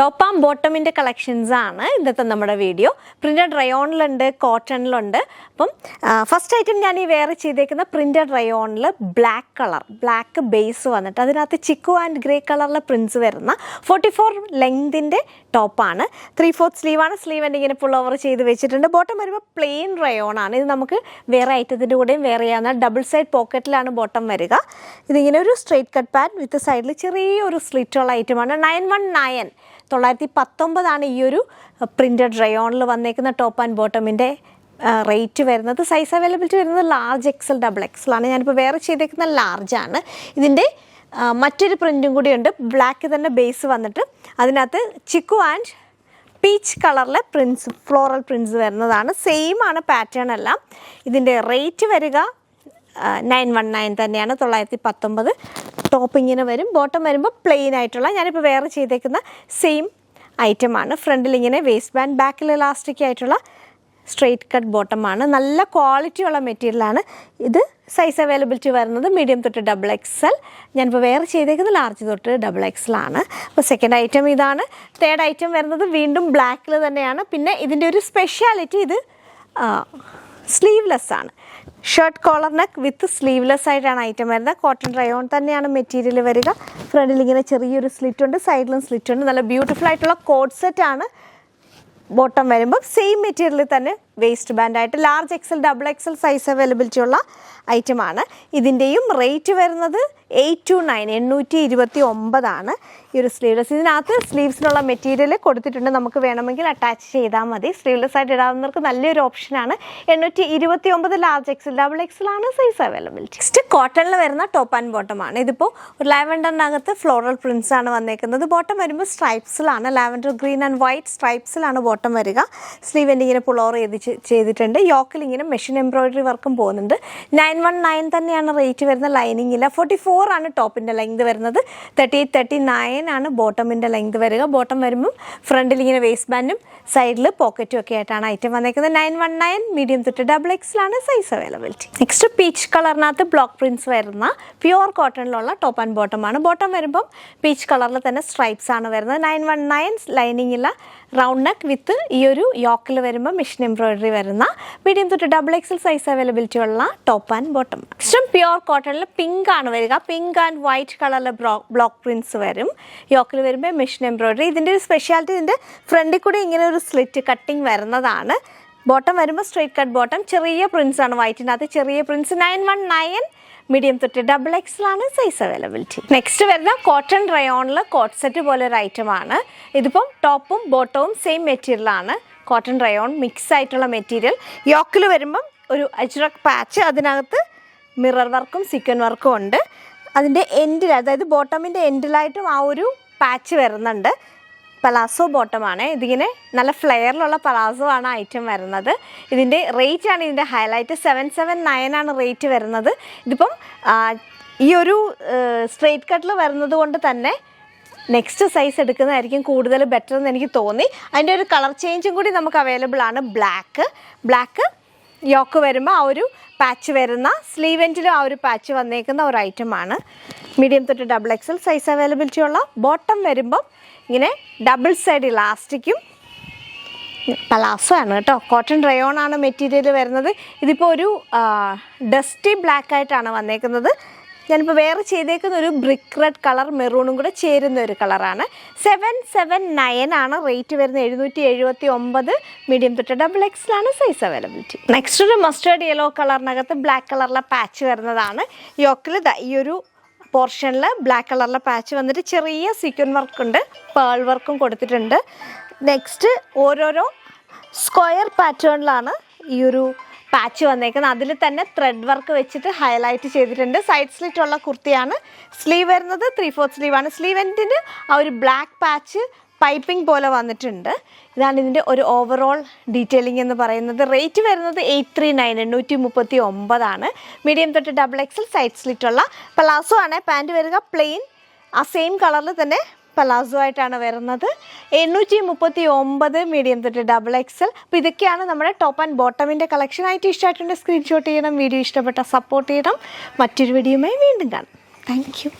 Top and ബോട്ടമിൻ്റെ collections ആണ് ഇന്നത്തെ നമ്മുടെ വീഡിയോ. പ്രിൻറ്റഡ് റയോണിലുണ്ട്, കോട്ടണിലുണ്ട്. അപ്പം ഫസ്റ്റ് ഐറ്റം ഞാൻ ഈ വെയർ ചെയ്തേക്കുന്ന പ്രിൻറ്റഡ് റയോണിൽ ബ്ലാക്ക് ബേസ് വന്നിട്ട് അതിനകത്ത് ചിക്കു ആൻഡ് ഗ്രേ കളറിലെ പ്രിൻസ് വരുന്ന 44 ലെങ്തിൻ്റെ ടോപ്പാണ്. 3/4 സ്ലീവാണ്. സ്ലീവ് എൻ്റെ ഇങ്ങനെ പുൾ ഓവർ ചെയ്ത് വെച്ചിട്ടുണ്ട്. ബോട്ടം വരുമ്പോൾ പ്ലെയിൻ റയോണാണ്. ഇത് നമുക്ക് വേറെ ഐറ്റത്തിൻ്റെ കൂടെയും വെയർ ചെയ്യാവുന്ന ഡബിൾ സൈഡ് പോക്കറ്റിലാണ് ബോട്ടം വരിക. ഇതിങ്ങനെ ഒരു സ്ട്രെയിറ്റ് കട്ട് പാൻറ് വിത്ത് സൈഡിൽ ചെറിയൊരു സ്ലിറ്റുള്ള ഐറ്റമാണ്. 919 ഈ ഒരു പ്രിൻറ്റഡ് റയോണിൽ വന്നേക്കുന്ന ടോപ്പ് ആൻഡ് ബോട്ടമിൻ്റെ റേറ്റ് വരുന്നത്. സൈസ് അവൈലബിലിറ്റി വരുന്നത് ലാർജ് എക്സൽ, ഡബിൾ എക്സൽ ആണ്. ഞാനിപ്പോൾ വേറെ ചെയ്തേക്കുന്ന ലാർജാണ്. ഇതിൻ്റെ മറ്റൊരു പ്രിൻറ്റും കൂടിയുണ്ട്. ബ്ലാക്ക് തന്നെ ബേസ് വന്നിട്ട് അതിനകത്ത് ചിക്കു ആൻഡ് പീച്ച് കളറിലെ ഫ്ലോറൽ പ്രിൻസ് വരുന്നതാണ്. സെയിം ആണ് പാറ്റേൺ എല്ലാം. ഇതിൻ്റെ റേറ്റ് വരിക 919 തന്നെയാണ്. 919. ടോപ്പ് ഇങ്ങനെ വരും. ബോട്ടം വരുമ്പോൾ പ്ലെയിൻ ആയിട്ടുള്ള, ഞാനിപ്പോൾ വേറെ ചെയ്തേക്കുന്ന സെയിം ഐറ്റമാണ്. ഫ്രണ്ടിൽ ഇങ്ങനെ വേസ്റ്റ് ബാൻഡ്, ബാക്കിൽ ഇലാസ്റ്റിക് ആയിട്ടുള്ള സ്ട്രെയിറ്റ് കട്ട് ബോട്ടമാണ്. നല്ല ക്വാളിറ്റിയുള്ള മെറ്റീരിയലാണ്. ഇത് സൈസ് അവൈലബിലിറ്റി വരുന്നത് മീഡിയം തൊട്ട് ഡബിൾ എക്സൽ. ഞാനിപ്പോൾ വേറെ ചെയ്തേക്കുന്നത് ലാർജ് തൊട്ട് ഡബിൾ എക്സൽ ആണ്. അപ്പോൾ സെക്കൻഡ് ഐറ്റം ഇതാണ്. തേർഡ് ഐറ്റം വരുന്നത് വീണ്ടും ബ്ലാക്കിൽ തന്നെയാണ്. പിന്നെ ഇതിൻ്റെ ഒരു സ്പെഷ്യാലിറ്റി, ഇത് സ്ലീവ്ലെസ് ആണ്. ഷർട്ട് കോളർ നെക്ക് വിത്ത് സ്ലീവ്ലെസ് ആയിട്ടാണ് ഐറ്റം വരുന്നത്. കോട്ടൺ റയോൺ തന്നെയാണ് മെറ്റീരിയൽ വരിക. ഫ്രണ്ടിൽ ഇങ്ങനെ ചെറിയൊരു സ്ലിറ്റ് ഉണ്ട്, സൈഡിലും സ്ലിറ്റ് ഉണ്ട്. നല്ല ബ്യൂട്ടിഫുൾ ആയിട്ടുള്ള കോഡ് സെറ്റ് ആണ്. ബോട്ടം വരുമ്പോൾ സെയിം മെറ്റീരിയലിൽ തന്നെ വേസ്റ്റ് ബാൻഡായിട്ട് large XL, double XL size availability ഉള്ള ഐറ്റമാണ്. ഇതിൻ്റെയും റേറ്റ് വരുന്നത് 829 ആണ്. ഈ ഒരു സ്ലീവ്ലെസ്, ഇതിനകത്ത് സ്ലീവ്സിനുള്ള മെറ്റീരിയൽ കൊടുത്തിട്ടുണ്ട്. നമുക്ക് വേണമെങ്കിൽ അറ്റാച്ച് ചെയ്താൽ മതി. സ്ലീവ്ലെസ് ആയിട്ട് ഇടാവുന്നവർക്ക് നല്ലൊരു ഓപ്ഷനാണ്. 829 ലാർജ് എക്സൽ, ഡബിൾ എക്സൽ ആണ് സൈസ് അവൈലബിലിറ്റി. നെക്സ്റ്റ് കോട്ടണിൽ വരുന്ന ടോപ്പ് ആൻഡ് ബോട്ടമാണ്. ഇതിപ്പോൾ ഒരു ലാവൻഡറിനകത്ത് ഫ്ലോറൽ പ്രിൻസ് ആണ് വന്നേക്കുന്നത്. ബോട്ടം വരുമ്പോൾ സ്ട്രൈപ്സിലാണ്. ലാവൻഡർ ഗ്രീൻ ആൻഡ് വൈറ്റ് സ്ട്രൈപ്സിലാണ് ബോട്ടം വരിക. സ്ലീവിൻ്റെ ഇങ്ങനെ പുൾ ഓവർ ചെയ്തിട്ടുണ്ട്. യോക്കിൽ ഇങ്ങനെ മെഷീൻ എംബ്രോയിഡറി വർക്കും പോകുന്നുണ്ട്. 919 തന്നെയാണ് റേറ്റ് വരുന്നത്. ലൈനിങ് ഇല്ല. 44 ആണ് ടോപ്പിൻ്റെ ലെങ്ത് വരുന്നത്. 38-39 ആണ് ബോട്ടമിൻ്റെ ലെങ്ത് വരിക. ബോട്ടം വരുമ്പം ഫ്രണ്ടിൽ ഇങ്ങനെ വേസ്റ്റ് ബാൻഡും സൈഡിൽ പോക്കറ്റും ഒക്കെ ആയിട്ടാണ് ഐറ്റം വന്നേക്കുന്നത്. 919 മീഡിയം തൊട്ട് ഡബിൾ എക്സലാണ് സൈസ് അവൈലബിലിറ്റി. നെക്സ്റ്റ് പീച്ച് കളറിനകത്ത് ബ്ലോക്ക് പ്രിൻസ് വരുന്ന പ്യുവർ കോട്ടണിലുള്ള ടോപ്പ് ആൻഡ് ബോട്ടമാണ്. ബോട്ടം വരുമ്പം പീച്ച് കളറിൽ തന്നെ സ്ട്രൈപ്സ് ആണ് വരുന്നത്. 919 ലൈനിങ് ഇല്ല. റൗണ്ട് നെക്ക് വിത്ത് ഈ ഒരു യോക്കിൽ വരുമ്പോൾ മെഷീൻ എംബ്രോയിഡറി വരുന്ന മീഡിയം തൊട്ട് ഡബിൾ എക്സൽ സൈസ് അവൈലബിലിറ്റി ഉള്ള top and bottom. Next pure കോട്ടണിൽ പിങ്ക് ആണ് വരിക. പിങ്ക് ആൻഡ് വൈറ്റ് കളറിലെ ബ്ലോക്ക് പ്രിൻസ് വരും. യോക്കിൽ വരുമ്പോൾ മെഷീൻ എംബ്രോയിഡറി. ഇതിൻ്റെ ഒരു സ്പെഷ്യാലിറ്റി, ഇതിൻ്റെ ഫ്രണ്ടിൽ കൂടി ഇങ്ങനെ ഒരു സ്ലിറ്റ് കട്ടിങ് വരുന്നതാണ്. ബോട്ടം വരുമ്പോൾ സ്ട്രെയിറ്റ് കട്ട് ബോട്ടം. ചെറിയ പ്രിൻസ് ആണ് വൈറ്റിനകത്ത്, ചെറിയ പ്രിൻസ്. 919 മീഡിയം തൊട്ട് ഡബിൾ എക്സലാണ് സൈസ് അവൈലബിലിറ്റി. നെക്സ്റ്റ് വരുന്ന കോട്ടൺ റയോണിൽ കോട്ട് സെറ്റ് പോലെ ഒരു ഐറ്റമാണ്. ഇതിപ്പം ടോപ്പും ബോട്ടവും സെയിം മെറ്റീരിയലാണ്. കോട്ടൺ റയോൺ മിക്സ് ആയിട്ടുള്ള മെറ്റീരിയൽ. യോക്കിൽ വരുമ്പം ഒരു അജ്രക് പാച്ച്, അതിനകത്ത് മിറർ വർക്കും സീക്വൻ വർക്കും ഉണ്ട്. അതിൻ്റെ എൻഡിൽ, അതായത് ബോട്ടമിൻ്റെ എൻഡിലായിട്ടും ആ ഒരു പാച്ച് വരുന്നുണ്ട്. പലാസോ ബോട്ടമാണ്. ഇതിങ്ങനെ നല്ല ഫ്ലെയറിലുള്ള പലാസോ ആണ് ഐറ്റം വരുന്നത്. ഇതിൻ്റെ റേറ്റ് ആണ് ഇതിൻ്റെ ഹൈലൈറ്റ്. 779 ആണ് റേറ്റ് വരുന്നത്. ഇതിപ്പം ഈ ഒരു സ്ട്രെയിറ്റ് കട്ടിൽ വരുന്നത് കൊണ്ട് തന്നെ നെക്സ്റ്റ് സൈസ് എടുക്കുന്നതായിരിക്കും കൂടുതൽ ബെറ്റർ എന്ന് എനിക്ക് തോന്നി. അതിൻ്റെ ഒരു കളർ ചേഞ്ചും കൂടി നമുക്ക് അവൈലബിൾ ആണ്. ബ്ലാക്ക് യോക്ക് വരുമ്പോൾ ആ ഒരു പാച്ച് വരുന്ന, സ്ലീവ് എൻഡിലും ആ ഒരു പാച്ച് വന്നേക്കുന്ന ഒരു ഐറ്റമാണ്. മീഡിയം തൊട്ട് ഡബിൾ എക്സൽ സൈസ് അവൈലബിലിറ്റി ഉള്ള. ബോട്ടം വരുമ്പം ഇങ്ങനെ ഡബിൾ സൈഡ് ഇലാസ്റ്റിക്കും പലാസോ ആണ് കേട്ടോ. കോട്ടൺ റയോൺ ആണ് മെറ്റീരിയൽ വരുന്നത്. ഇതിപ്പോൾ ഒരു ഡസ്റ്റി ബ്ലാക്ക് ആയിട്ടാണ് വന്നേക്കുന്നത്. ഞാനിപ്പോൾ വേറെ ചെയ്തേക്കുന്ന ഒരു ബ്രിക്ക് റെഡ് കളർ മെറൂണും കൂടെ ചേരുന്ന ഒരു കളറാണ്. 779 ആണ് റേറ്റ് വരുന്നത്. 779 മീഡിയം തൊട്ട് ഡബിൾ എക്സലാണ് സൈസ് അവൈലബിലിറ്റി. നെക്സ്റ്റ് ഒരു മസ്റ്റേർഡ് യെല്ലോ കളറിനകത്ത് ബ്ലാക്ക് കളറിലെ പാച്ച് വരുന്നതാണ്. യോക്കിൽ ഈ ഒരു പോർഷനിൽ ബ്ലാക്ക് കളറിലെ പാച്ച് വന്നിട്ട് ചെറിയ സീക്വൻ വർക്കുണ്ട്, പേൾ വർക്കും കൊടുത്തിട്ടുണ്ട്. നെക്സ്റ്റ് ഓരോരോ സ്ക്വയർ പാറ്റേണിലാണ് ഈ ഒരു പാച്ച് വന്നേക്കുന്നത്. അതിൽ തന്നെ ത്രെഡ് വർക്ക് വെച്ചിട്ട് ഹൈലൈറ്റ് ചെയ്തിട്ടുണ്ട്. സൈഡ് സ്ലിറ്റ് ഉള്ള കുർത്തിയാണ്. സ്ലീവ് വരുന്നത് 3/4 സ്ലീവാണ്. സ്ലീവ് എൻഡിന് ആ ഒരു ബ്ലാക്ക് പാച്ച് പൈപ്പിംഗ് പോലെ വന്നിട്ടുണ്ട്. ഇതാണ് ഇതിൻ്റെ ഒരു ഓവറോൾ ഡീറ്റെയിലിംഗ് എന്ന് പറയുന്നത്. റേറ്റ് വരുന്നത് 839 ആണ്. മീഡിയം തൊട്ട് ഡബിൾ എക്സൽ സൈഡ് സ്ലിറ്റ് ഉള്ള പലാസോ ആണ്. പാൻറ്റ് വരിക പ്ലെയിൻ, ആ സെയിം കളറിൽ തന്നെ പലാസോ ആയിട്ടാണ് വരുന്നത്. 839 മീഡിയം തൊട്ട് ഡബിൾ എക്സൽ. അപ്പോൾ ഇതൊക്കെയാണ് നമ്മുടെ ടോപ്പ് ആൻഡ് ബോട്ടമിൻ്റെ കളക്ഷൻ. ആയിട്ട് ഇഷ്ടമായിട്ടുണ്ട് സ്ക്രീൻഷോട്ട് ചെയ്യണം. വീഡിയോ ഇഷ്ടപ്പെട്ട സപ്പോർട്ട് ചെയ്യണം. മറ്റൊരു വീഡിയോയുമായി വീണ്ടും കാണാം. Thank U.